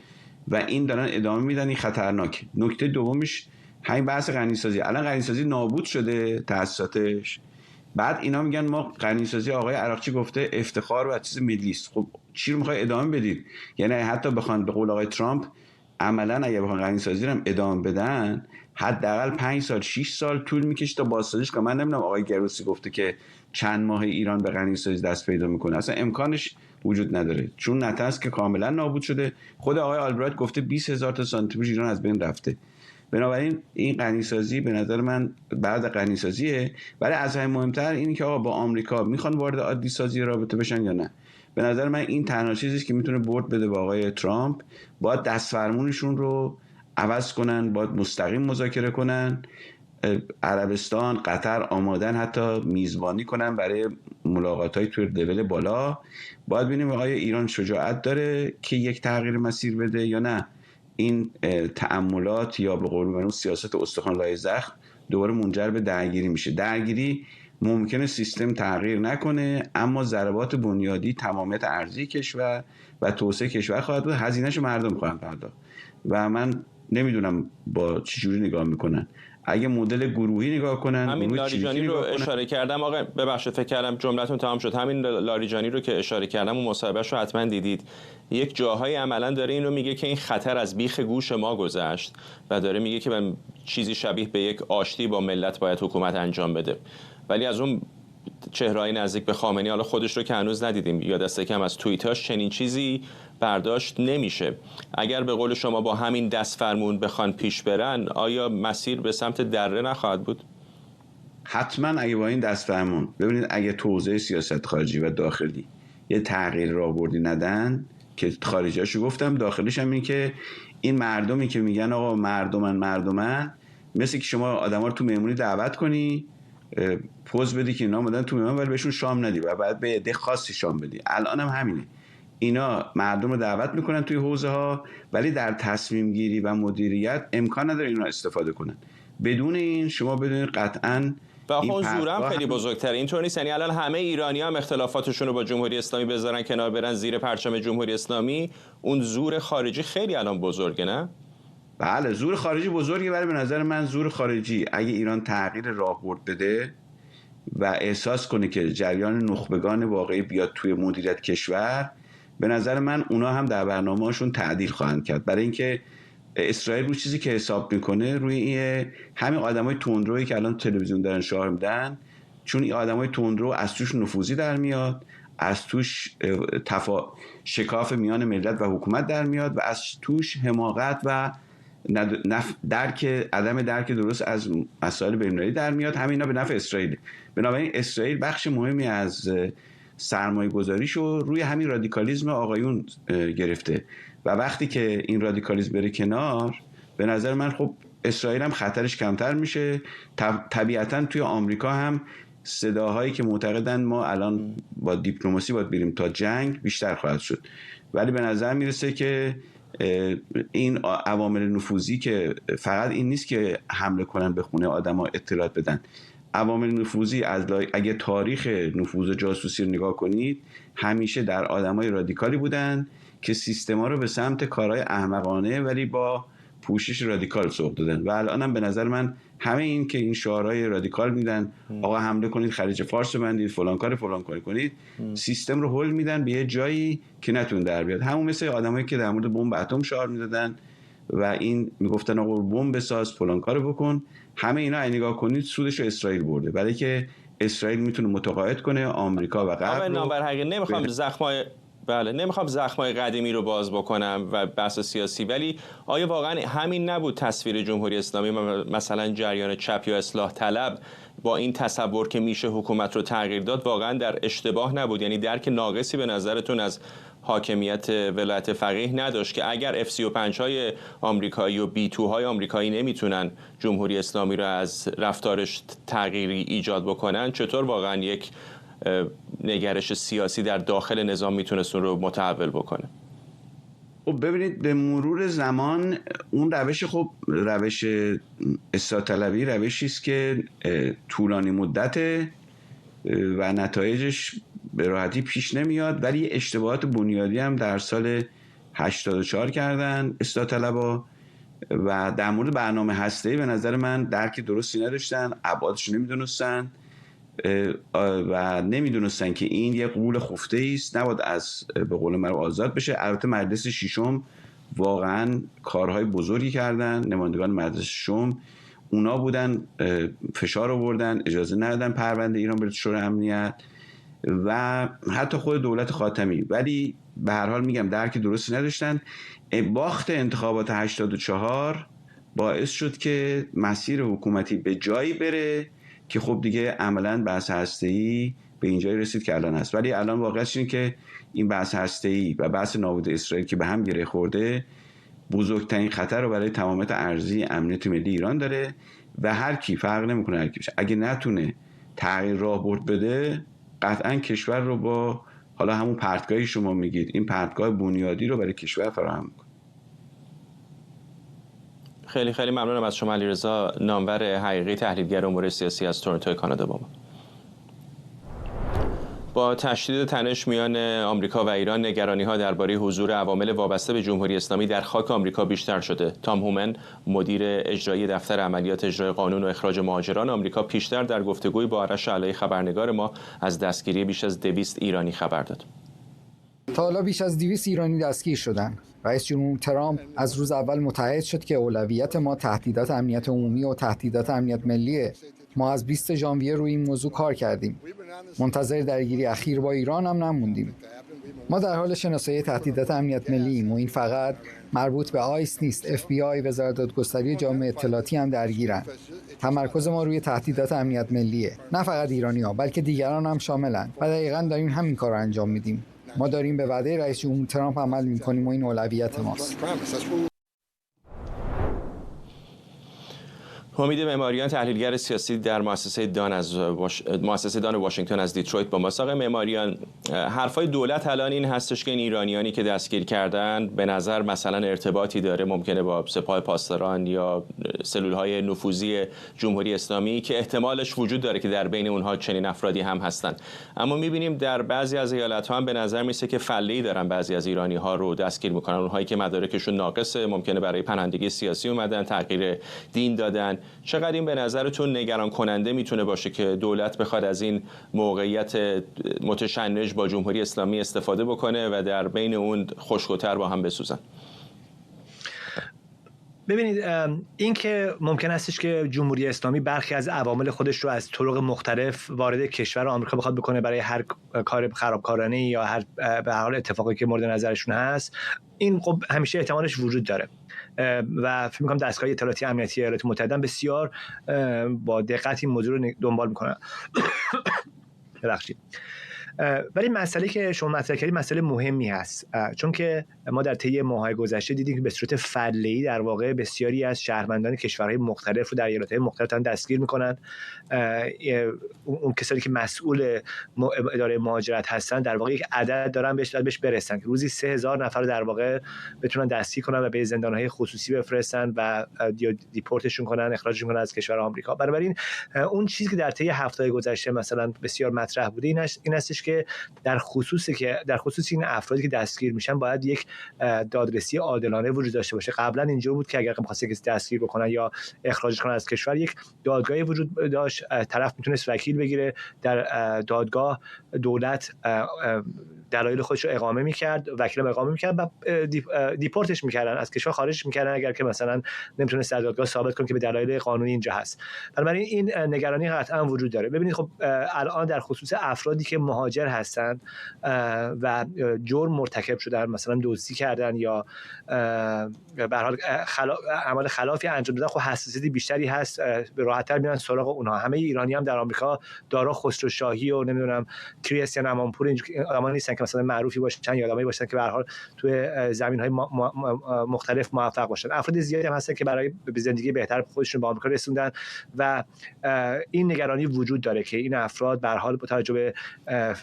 و این دارن ادامه میدن. این خطرناکه. نکته دومش همین بحث غنیسازی. الان غنیسازی نابود شده تأسیساتش، بعد اینا میگن ما غنیسازی آقای عراقچی گفته افتخار و چیز ملی است. خب چی رو میخوای ادامه بدید؟ یعنی حتی بخوان به قول آقای ترامپ عملا اگه بخوان غنیسازی رو هم ادامه بدن حداقل 5 سال 6 سال طول میکشه تا بازسازیش کنن. من نمیدونم آقای گروسی گفته که چند ماه ایران به غنیسازی دست پیدا میکنه، اصلا امکانش وجود نداره، چون نتنز که کاملا نابود شده. خود آقای آلبرایت گفته 20,000 تا سانتریفیوژ ایران از بین رفته. بنابراین این غنیسازی به نظر من بعد غنیسازیه، ولی از همه مهمتر اینه که آقا با آمریکا میخوان وارد عادی سازی رابطه بشن یا نه. به نظر من این تنها چیزی است که میتونه برد بده به آقای ترامپ. باید دستفرمونشون رو عوض کنن، باید مستقیم مذاکره کنن. عربستان، قطر آمادن حتی میزبانی کنن برای ملاقات‌های توی لول بالا. باید ببینیم آقای ایران شجاعت داره که یک تغییر مسیر بده یا نه این تأملات یا به قول معروف سیاست استخوان لای زخم دوباره منجر به درگیری میشه. درگیری ممکنه سیستم تغییر نکنه، اما ضربات بنیادی تمامیت ارضی کشور و توسعه کشور خواهد بود، هزینه‌شو مردم خواهند پرداخت. و من نمیدونم با چه جوری نگاه میکنن. اگه مدل گروهی نگاه کنن، همین لاریجانی رو اشاره کردم. آقا ببخشید فکر کردم جملتون تمام شد. همین لاریجانی رو که اشاره کردم اون مصاحبهش رو حتما دیدید. یک جاهایی عملا داره این رو میگه که این خطر از بیخ گوش ما گذشت و داره میگه که من چیزی شبیه به یک آشتی با ملت باید حکومت انجام بده. ولی از اون چهره‌ای نزدیک به خامنه‌ای، حالا خودش رو که هنوز ندیدیم یا دست کم از توییتاش چنین چیزی برداشت نمیشه. اگر به قول شما با همین دست فرمون بخوان پیش برن، آیا مسیر به سمت دره نخواهد بود؟ حتما اگه با این دست فرمون، ببینید اگه توزیع سیاست خارجی و داخلی یه تغییر راهبردی ندن، که خارجیاشو گفتم، داخلیش هم این که این مردمی که میگن آقا مردمن، مثل که شما آدما رو تو مهمونی دعوت کنی، پوز بدی که اینا اومدن تو مهمون ولی بهشون شام ندی و بعد به عده خاصی شام بدی. الان هم همینه، اینا مردم رو دعوت میکنن توی حوزه ها ولی در تصمیم گیری و مدیریت امکان نداره اینا استفاده کنن. بدون این شما بدونید قطعاً و حضور هم خیلی بزرگتره. اینطور نیست یعنی الان همه ایرانی هم اختلافاتشون رو با جمهوری اسلامی بذارن کنار، برن زیر پرچم جمهوری اسلامی، اون زور خارجی خیلی الان بزرگه، نه؟ بله زور خارجی بزرگه، ولی به نظر من زور خارجی اگه ایران تغییر راهبرد بده و احساس کنه که جریان نخبگان واقعی بیاد توی مدیریت کشور، به نظر من اونا هم در برنامه‌هاشون تعدیل خواهند کرد. برای اینکه اسرائیل روی چیزی که حساب میکنه روی همین آدمای تندرویی که الان تلویزیون دارن شعار میدن، چون این آدمای تندرو از توش نفوذی در میاد، از توش شکاف میان ملت و حکومت در میاد و از توش حماقت و عدم درک درست از مسائل بین‌المللی در میاد. همینا به نفع اسرائیل. بنابراین اسرائیل بخش مهمی از سرمایه گذاریشو روی همین رادیکالیسم آقایون گرفته و وقتی که این رادیکالیسم بره کنار، به نظر من خب اسرائیل هم خطرش کمتر میشه. طبیعتا توی آمریکا هم صداهایی که معتقدن ما الان با دیپلماسی باید بریم تا جنگ بیشتر خواهد شد، ولی به نظر میرسه که این عوامل نفوذی که فقط این نیست که حمله کنن به خونه آدما اطلاعات بدن، عوامل نفوذی اگه تاریخ نفوذ جاسوسی رو نگاه کنید همیشه در آدمای رادیکالی بودن که سیستما رو به سمت کارهای احمقانه ولی با پوشش رادیکال سوق دادن و الان هم به نظر من همه این که این شعارهای رادیکال میدن، آقا حمله کنید خلیج فارس رو بندید، فلان کار کنید، سیستم رو هول میدن به یه جایی که نتون در بیاد. همون مثل آدمایی که در مورد بمب اتم شعار میدادن و این میگفتن آقا بمب بساز، فلان کارو بکن. همه اینا نگاه کنید سودش رو اسرائیل برده، برای که اسرائیل میتونه متقاعد کنه آمریکا و غرب رو. نمیخوام زخمای قدیمی رو باز بکنم و بحث سیاسی، ولی آیا واقعا همین نبود تصویر جمهوری اسلامی مثلا جریان چپ یا اصلاح طلب با این تصور که میشه حکومت رو تغییر داد واقعا در اشتباه نبود؟ یعنی درک ناقصی به نظرتون از حاکمیت ولایت فقیه نداشت که اگر F-35 های آمریکایی و B-2 های آمریکایی نمیتونن جمهوری اسلامی رو از رفتارش تغییری ایجاد بکنن، چطور واقعا یک نگرش سیاسی در داخل نظام میتونست اون رو متحول بکنه؟ خب ببینید به مرور زمان اون روش اصلاح طلبی روشی است که طولانی مدته و نتایجش به راحتی پیش نمیاد، ولی اشتباهات بنیادی هم در سال 84 کردن اصلاح طلبا و در مورد برنامه هسته‌ای به نظر من درک درستی نداشتن، ابعادش نمیدونستن و نمیدونستن که این یه غول خفته است، نباید از به قول من آزاد بشه. البته مجلس ششم واقعا کارهای بزرگی کردن، نمایندگان مجلس ششم اونا بودن فشار آوردن، اجازه ندادن پرونده ایران بره شورای امنیت و حتی خود دولت خاتمی، ولی به هر حال میگم درک درستی نداشتن. باخت انتخابات 84 باعث شد که مسیر حکومتی به جایی بره که خب دیگه عملاً بحث هسته‌ای به اینجایی رسید که الان هست. ولی الان واقعیتش اینه که این بحث هسته‌ای و بحث نابود اسرائیل که به هم گره خورده بزرگترین خطر رو برای تمامیت ارضی امنیت ملی ایران داره و هر کی فرق نمیکنه هر کی بشه اگه نتونه تغییر راهبرد بده قطعاً کشور رو با حالا همون پرتگاهی شما میگید این پرتگاه بنیادی رو برای کشور فراهم میکنه. خیلی خیلی ممنونم از شما علیرضا نامور حقیقی، تحلیلگر امور سیاسی از تورنتو کانادا. با تشدید تنش میان آمریکا و ایران نگرانی‌ها درباره حضور عوامل وابسته به جمهوری اسلامی در خاک آمریکا بیشتر شده. تام هومن، مدیر اجرایی دفتر عملیات اجرای قانون و اخراج مهاجران آمریکا، پیشتر در گفتگوی با آرش علایی خبرنگار ما از دستگیری بیش از 200 ایرانی خبر داد. تا حالا بیش از 200 ایرانی دستگیر شدن. رئیس جمهور ترامپ از روز اول متعهد شد که اولویت ما تهدیدات امنیت عمومی و تهدیدات امنیت ملیه. ما از 20 ژانویه روی این موضوع کار کردیم. منتظر درگیری اخیر با ایران هم نموندیم. ما در حال شناسایی تهدیدات امنیت ملییم و این فقط مربوط به آیس نیست. FBI، وزارت دادگستری جامعه اطلاعاتی هم درگیرن. تمرکز ما روی تهدیدات امنیت ملیه. نه فقط ایرانی‌ها بلکه دیگران هم شاملن و دقیقاً داریم همین کار رو انجام میدیم. ما داریم به وعده رئیس جمهور ترامپ عمل می‌کنیم و این اولویت ماست. حمید معماریان، تحلیلگر سیاسی در مؤسسه دان واشنگتن از دیترویت با ما. آقای معماریان، حرفای دولت الان این هستش که این ایرانیانی که دستگیر کردن به نظر مثلا ارتباطی داره ممکنه با سپاه پاسداران یا سلولهای نفوذی جمهوری اسلامی که احتمالش وجود داره که در بین اونها چنین افرادی هم هستن. اما می‌بینیم در بعضی از ایالت‌ها هم به نظر میسه که فله‌ای دارن بعضی از ایرانی‌ها رو دستگیر می‌کنن، اونهایی که مدارکشون ناقصه، ممکنه برای پناهندگی سیاسی اومدن، تغییر دین دادن. چقدر این به نظرتون نگران کننده میتونه باشه که دولت بخواد از این موقعیت متشنج با جمهوری اسلامی استفاده بکنه و در بین اون خشک‌وتر با هم بسوزن؟ ببینید، این که ممکن استش که جمهوری اسلامی برخی از عوامل خودش رو از طرق مختلف وارد کشور آمریکا بخواد بکنه برای هر کار خرابکارانه یا هر به هر حال اتفاقی که مورد نظرشون هست، این خب همیشه احتمالش وجود داره و فکر می‌کنم دستگاه اطلاعاتی امنیتی ایالات متحده بسیار با دقت این موضوع رو دنبال می‌کنه. ببخشید. ولی مسئله که شما مطرح کردید مسئله مهمی هست، چون که ما در طی ماه‌های گذشته دیدیم که به صورت فله‌ای در واقع بسیاری از شهروندان کشورهای مختلف رو در ایالت‌های مختلف دستگیر می‌کنن. اون کسانی که مسئول اداره مهاجرت هستن در واقع یک عدد دارن بهش برسن که روزی 3000 نفر رو در واقع بتونن دستگیر کنن و به زندان‌های خصوصی بفرستن و دیپورتشون کنن، اخراجشون کنن از کشور آمریکا. بنابراین اون چیزی که در طی هفته‌های گذشته مثلا بسیار مطرح بوده این استش که در خصوص این افرادی که دستگیر میشن باید یک دادرسی عادلانه وجود داشته باشه. قبلا اینجوری بود که اگر می‌خواستن کسی دستگیر بکنن یا اخراج کنن از کشور، یک دادگاهی وجود داشت، طرف میتونست وکیل بگیره، در دادگاه دولت دلایل خودش رو اقامه می‌کرد، وکیل اقامه می‌کرد و دیپورتش می‌کردن، از کشور خارجش می‌کردن اگر که مثلا نمیتونست در دادگاه ثابت کنه که به دلایل قانونی اینجا هست. بنابراین این نگرانی قطعا وجود داره. ببینید خب الان در خصوص افرادی که مهاجر هستن و جرم مرتکب شدن، مثلا دزدی کردن یا به هر حال اعمال خلافی انجام دادن، خب حساسیت بیشتری هست، راحت‌تر میرن سراغ اونها. همه ایرانی هم در آمریکا دارا خسروشاهی و نمیدونم کریستیان امانپور آدمایی نیستن که مثلا معروفی باشن یا آدمایی باشن که به هر حال توی زمین‌های مختلف موفق باشن. افراد زیادی هم هستن که برای به زندگی بهتر خودشون به آمریکا رسوندن و این نگرانی وجود داره که این افراد به هر حال با توجه به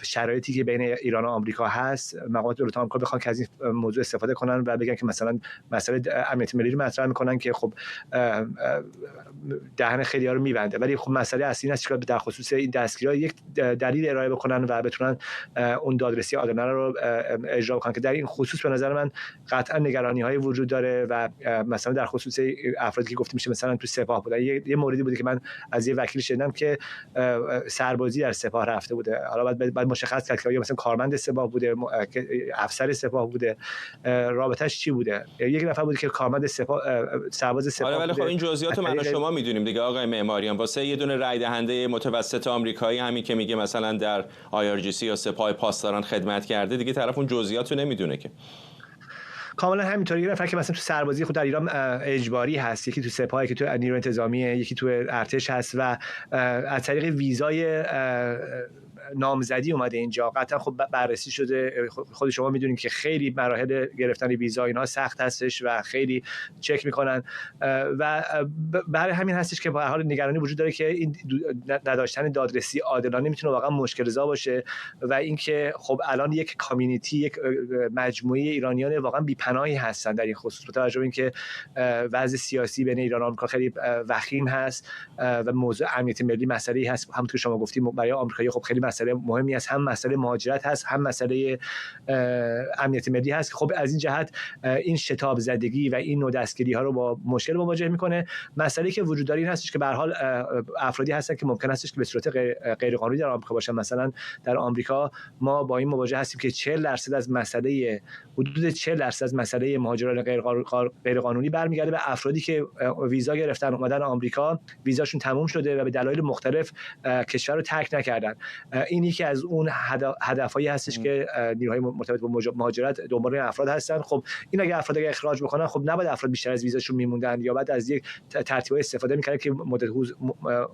شرایطی که بین ایران و آمریکا هست مقامات دولت آمریکا بخوان که از این موضوع استفاده کنن و بگن که مثلا مسئله امنیت ملی رو مطرح میکنن که خب دهن خیلی‌ها رو میبنده، ولی خب مسئله اصلی این است که در خصوص این دستگیری‌ها یک دلیل ارائه بکنن و بتونن اون دادرسی عادلانه رو اجرا کنن که در این خصوص به نظر من قطعا نگرانی‌های وجود داره و مثلا در خصوص افرادی که گفته میشه مثلا تو سپاه بودن، یه موردی بوده که من از یه وکیل شنیدم که سربازی در سپاه رفته بوده، حالا بعد مشخص کرد که مثلا کارمند سپاه بوده، افسر سپاه بوده، رابطش چی بوده. یک نفر بود که کارمند سپاه سرباز سپاه ولی بوده. خب این جزئیات رو من و شما میدونیم دیگه آقای معماریان. واسه یه دونه رای دهنده متوسط آمریکایی همین که میگه مثلا در IRGC یا سپاه پاسداران خدمت کرده دیگه طرف اون جزئیات رو نمیدونه که. کاملا همینطوری. یه نفر که مثلا تو سربازی خود در ایران اجباری هست، یکی تو سپاه، یکی تو نیروی انتظامیه، یکی تو ارتش هست و از طریق ویزای نامزدی اومده اینجا، قطعا خب بررسی شده. خود شما میدونید که خیلی مراحل گرفتن ویزا اینا سخت هستش و خیلی چک میکنن و برای همین هستش که به هر حال نگرانی وجود داره که این نداشتن دادرسی عادلانه میتونه واقعا مشکل زا باشه و اینکه خب الان یک کامیونیتی، یک مجموعه ایرانیان واقعا بی‌پناهی هستن در این خصوص، با توجه به اینکه وضع سیاسی بین ایران و آمریکا خیلی وخیم هست و موضوع امنیت ملی مسئله‌ای هست. همونطور که شما گفتیم برای آمریکایی خب خیلی مسئله مهمی است، هم مسئله مهاجرت هست، هم مسئله امنیت ملی هست. خب از این جهت این شتاب زدگی و این نوع دستگیری ها رو با مشکل مواجه میکنه. مسئله که وجود داره این هستش که به هر حال افرادی هستن که ممکن هستش که به صورت غیر قانونی در آمریکا باشن. مثلا در آمریکا ما با این مواجه هستیم که 40% از مسئله، حدود 40% از مسئله مهاجران غیر قانونی برمیگرده به افرادی که ویزا گرفتن اومدن آمریکا، ویزاشون تموم شده و به دلایل مختلف کشور رو ترک نکردن. این یکی از اون هدفهایی هستش که نیروهای مرتبط با مهاجرت دنبال این افراد هستن. خب این اگه افراد اخراج بکنن خب نباید افراد بیشتر از ویزاشون میموندن یا بعد از یک ترتیبای استفاده میکردن که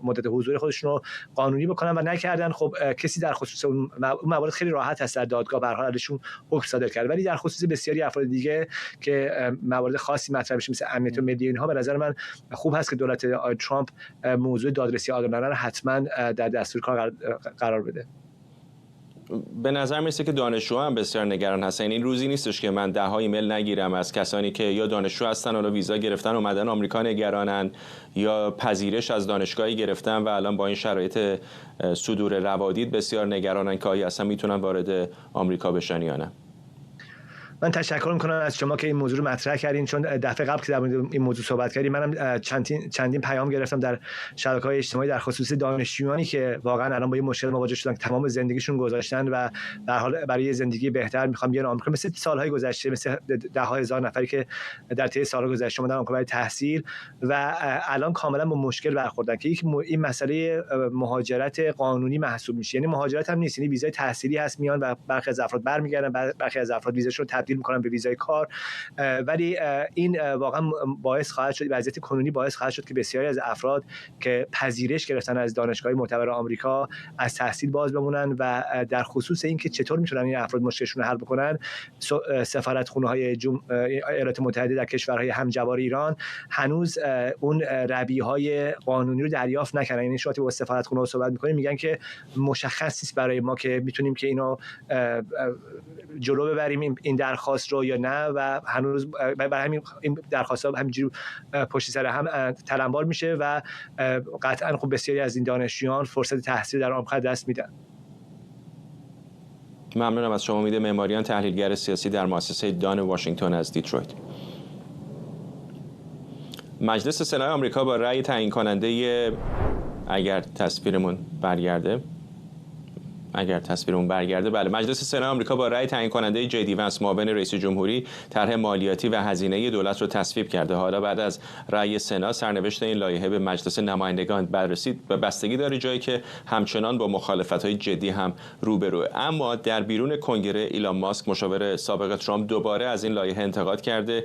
مدت حضور خودشون رو قانونی بکنن و نکردن. خب کسی در خصوص اون موارد خیلی راحت هست در دادگاه به هر حال ازشون حکم صادر کرد، ولی در خصوص بسیاری افراد دیگه که موارد خاصی مطرح میشه مثل امنیت ملی اینها، به نظر من خوب هست که دولت ترامپ موضوع دادرسی عادلانه رو حتما در دستور کار قرار بده. به نظر میرسه که دانشجوها هم بسیار نگران هستن. این روزی نیستش که من 10 ایمیل نگیرم از کسانی که یا دانشجو هستن و ویزا گرفتن اومدن آمریکا نگرانن، یا پذیرش از دانشگاهی گرفتن و الان با این شرایط صدور روادید بسیار نگرانن که آیا اصلا میتونن وارد آمریکا بشن یا نه. من تشکر میکنم از شما که این موضوع رو مطرح کردین، چون دفعه قبل که در مورد این موضوع صحبت کردیم منم چندین پیام گرفتم در شبکه‌های اجتماعی در خصوص دانشجویانی که واقعا الان با این مشکل مواجه شدن که تمام زندگیشون گذاشتن و به هر حال برای زندگی بهتر میخوام بیان آمریکا، مثل سالهای گذشته، مثل ده ها هزار نفری که در طی سال‌های گذشته اومدن آمریکا برای تحصیل و الان کاملا با مشکل برخوردن که این مسئله مهاجرت قانونی محسوب میشه. یعنی مهاجرت هم نیست، یعنی ویزای تحصیلی هست میان و برخی از افراد برمیگردن، برخی از افراد ویزاشون تبدیل میکنن به ویزای کار، ولی این واقعا باعث خواهد شد، وضعیت کنونی باعث خواهد شد که بسیاری از افراد که پذیرش گرفتن از دانشگاه معتبر آمریکا از تحصیل باز بمونن و در خصوص اینکه چطور میتونن این افراد مشکلشون رو حل بکنن، سفارتخونه‌های ایالات متحده در کشورهای همجوار ایران هنوز اون رویه‌های قانونی رو دریافت نکردن. یعنی شما با سفارتخونه صحبت می‌کنید میگن که مشخص نیست برای ما که میتونیم که اینو جلو ببریم این درخواست رو یا نه و هنوز برای همین این درخواست‌ها همینجوری پشت سر هم تلمبار میشه و قطعاً خب بسیاری از این دانشجویان فرصت تحصیل در آمریکا دست میدن. ممنونم از شما. امید معماریان، تحلیلگر سیاسی در مؤسسه دان واشنگتن از دیترویت. مجلس سنای آمریکا با رأی تعیین کننده اگر تصویرمون برگرده بله، مجلس سنا آمریکا با رأی تعیین کننده جی دی ونس معاون رئیس جمهوری طرح مالیاتی و هزینه دولت رو تصویب کرده. حالا بعد از رأی سنا سرنوشت این لایحه به مجلس نمایندگان بررسی و بستگی داره، جایی که همچنان با مخالفت‌های جدی هم روبروه. اما در بیرون کنگره ایلان ماسک مشاور سابق ترامپ دوباره از این لایحه انتقاد کرده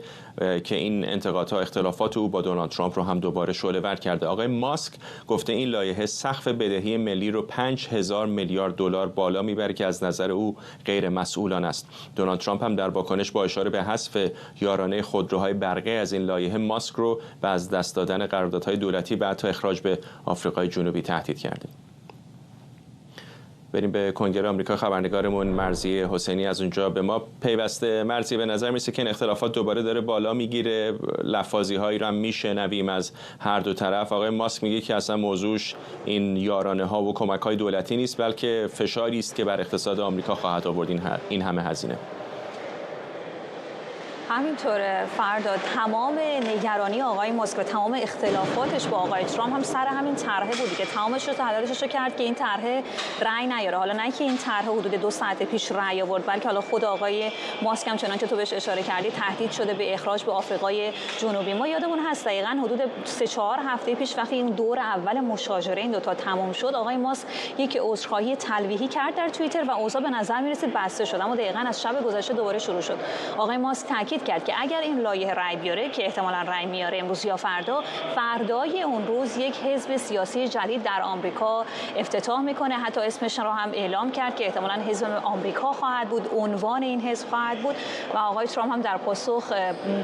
که این انتقادها اختلافات او با دونالد ترامپ رو هم دوباره شعله‌ور کرده. آقای ماسک گفته این لایحه سقف بدهی ملی رو 5000 میلیارد دلار بالا میبره که از نظر او غیر مسئولانه است. دونالد ترامپ هم در واکنش با اشاره به حذف یارانه خودروهای برقی از این لایحه ماسک رو به از دست دادن قراردادهای دولتی و حتی اخراج به آفریقای جنوبی تهدید کرده. بریم به کنگره آمریکا. خبرنگارمون مرضیه حسینی از اونجا به ما پیوسته. مرضیه، به نظر میرسه که این اختلافات دوباره داره بالا میگیره، لفاظی هایی رو هم میشنویم از هر دو طرف. آقای ماسک میگه که اصلا موضوعش این یارانه ها و کمک های دولتی نیست، بلکه فشاری است که بر اقتصاد آمریکا خواهد آورد این همه هزینه. همینطوره فردا. تمام نگرانی آقای ماسک و تمام اختلافاتش با آقای ترامپ هم سر همین طرحه بود که تمامش رو تلاشش کرد که این طرحه رأی نیاره. حالا نه که این طرحه حدود 2 ساعت پیش رأی آورد، بلکه حالا خود آقای ماسک هم چنانچه تو بهش اشاره کردی تهدید شده به اخراج به آفریقای جنوبی. ما یادمون هست دقیقاً حدود 3-4 هفته پیش وقتی این دور اول مشاجره این دو تا تمام شد، آقای ماسک یک عذرخواهی تلویحی کرد در توییتر و اوضاع به نظر می‌رسید بسته شد. اما دقیقاً از شب گذشته دوباره شروع شد. آقای ماسک تاکید کرد که اگر این لایحه رأی بیاره که احتمالاً رأی میاره امروز یا فردای اون روز یک حزب سیاسی جدید در آمریکا افتتاح میکنه. حتی اسمش رو هم اعلام کرد که احتمالاً حزب آمریکا خواهد بود، عنوان این حزب خواهد بود. و آقای ترامپ هم در پاسخ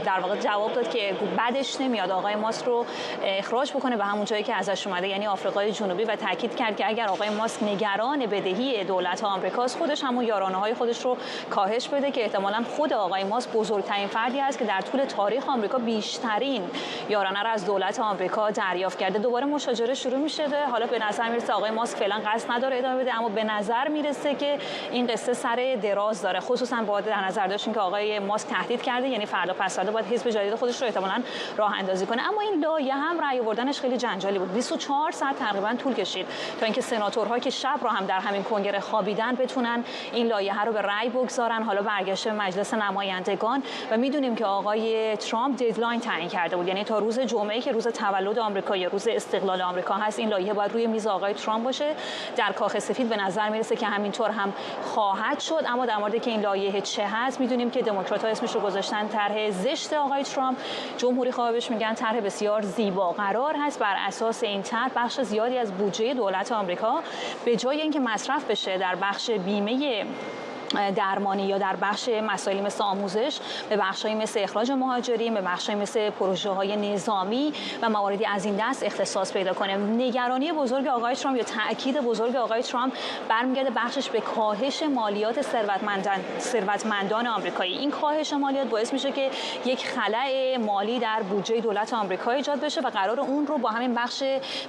در واقع جواب داد که بعدش نمیاد آقای ماسک رو اخراج بکنه به همون جایی که ازش اومده، یعنی آفریقای جنوبی، و تاکید کرد که اگر آقای ماسک نگران بدهی دولت آمریکاست، خودش همون یارانه‌های خودش رو کاهش بده که احتمالاً خود آقای ماسک بزرگترین فردی است که در طول تاریخ آمریکا بیشترین یارانه را از دولت آمریکا دریافت کرده. دوباره مشاجره شروع میشه. حالا به نظر میرسه آقای ماسک فعلا قصد نداره ادامه بده، اما به نظر میرسه که این قصه سر دراز داره. خصوصا باید در نظر داشتیم که آقای ماسک تهدید کرده، یعنی فردا پس فردا باید حزب جدید خودش رو احتمالاً راه اندازی کنه. اما این لایحه هم رأی آوردنش خیلی جنجالی بود. 24 ساعت تقریبا طول کشید تا اینکه سناتورها که شب رو هم در همین کنگره خوابیدن بتونن این لایحه رو به رأی بگذارن. حالا برگشته مجلس نمایندگان و میدونیم که آقای ترامپ ددلاین تعیین کرده بود، یعنی تا روز جمعه که روز تولد آمریکا یا روز استقلال آمریکا هست این لایحه باید روی میز آقای ترامپ باشه. در کاخ سفید به نظر میرسه که همینطور هم خواهد شد. اما در مورد که این لایحه چه هست، میدونیم که دموکرات‌ها اسمش رو گذاشتن طرح زشت آقای ترامپ، جمهوری‌خواه بهش میگن طرح بسیار زیبا. قرار هست بر اساس این طرح بخش زیادی از بودجه دولت آمریکا به جای اینکه مصرف بشه در بخش بیمه درمانی یا در بخش مسائلی مثل آموزش، به بخش‌هایی مثل اخراج مهاجرین، به بخش‌هایی مثل پروژه‌های نظامی و مواردی از این دست اختصاص پیدا کنه. نگرانی بزرگ آقای ترامپ یا تأکید بزرگ آقای ترامپ برمیگرده بخشش به کاهش مالیات ثروتمندان آمریکایی. این کاهش مالیات باعث میشه که یک خلأ مالی در بودجه دولت آمریکا ایجاد بشه و قرار اون رو با همین بخش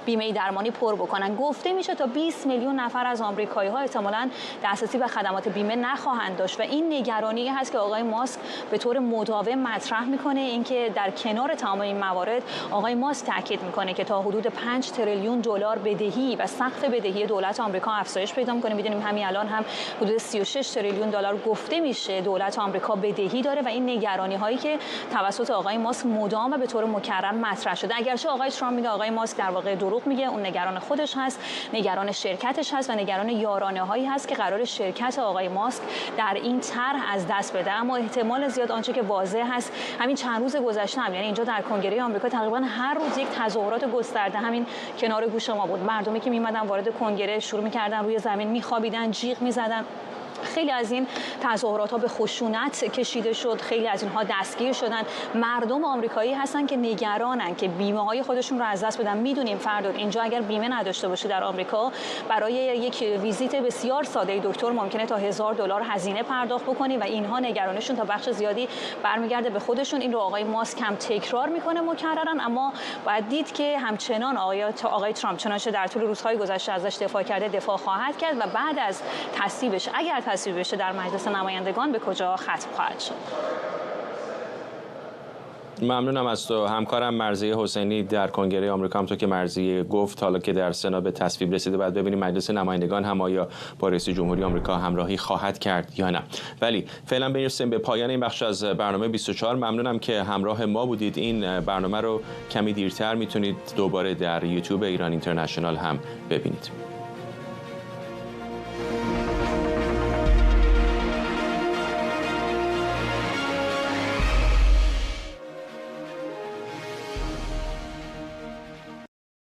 بیمه درمانی پر بکنن. گفته میشه تا 20 میلیون نفر از آمریکایی‌ها احتمالاً دسترسی به خدمات بیمه نخواهند داشت و این نگرانی هست که آقای ماسک به طور مداوم مطرح میکنه. اینکه در کنار تمام این موارد آقای ماسک تاکید میکنه که تا حدود 5 تریلیون دلار بدهی و سقف بدهی دولت آمریکا افزایش پیدا میکنه. میدونیم همین الان هم حدود 36 تریلیون دلار گفته میشه دولت آمریکا بدهی داره و این نگرانی هایی که توسط آقای ماسک مدام و به طور مکرر مطرح شده. اگرچه آقای ترامپ میگه آقای ماسک در واقع دروغ میگه، اون نگران خودش هست، نگران شرکتش هست و نگران یارانه هایی هست که قرار شرکت آقای ماسک در این طرح از دست بده. اما احتمال زیاد آنچه که واضح هست همین چند روز گذشته هم، یعنی اینجا در کنگره آمریکا تقریبا هر روز یک تظاهرات گسترده همین کنار گوش ما بود. مردمی که میمدن وارد کنگره شروع میکردن روی زمین میخوابیدن، جیغ میزدن. خیلی از این تظاهرات ها به خشونت کشیده شد، خیلی از اینها دستگیر شدن. مردم آمریکایی هستن که نگرانن که بیمه های خودشون رو از دست بدن. میدونیم فرداد اینجا اگر بیمه نداشته باشی در آمریکا برای یک ویزیت بسیار ساده دکتر ممکنه تا $1000 هزینه پرداخت بکنی و اینها نگرانشون تا بخش زیادی برمیگرده به خودشون. این رو آقای ماسک هم تکرار میکنه مکررن، اما باید دید که همچنان آقای ترامپ چنانچه در طول روزهای گذشته ازش دفاع کرده دفاع خواهد کرد و بعد از تصویبش اگر تصویب بشه در مجلس نمایندگان به کجا ختم خواهد شد. ممنونم از تو. همکارم مرضیه حسینی در کنگره آمریکا، همونطور که مرضیه گفت حالا که در سنا به تصویب رسیده بعد ببینیم مجلس نمایندگان هم آیا با رئیس جمهوری آمریکا همراهی خواهد کرد یا نه. ولی فعلا برسیم به پایان این بخش از برنامه 24. ممنونم که همراه ما بودید. این برنامه رو کمی دیرتر میتونید دوباره در یوتیوب ایران اینترنشنال هم ببینید.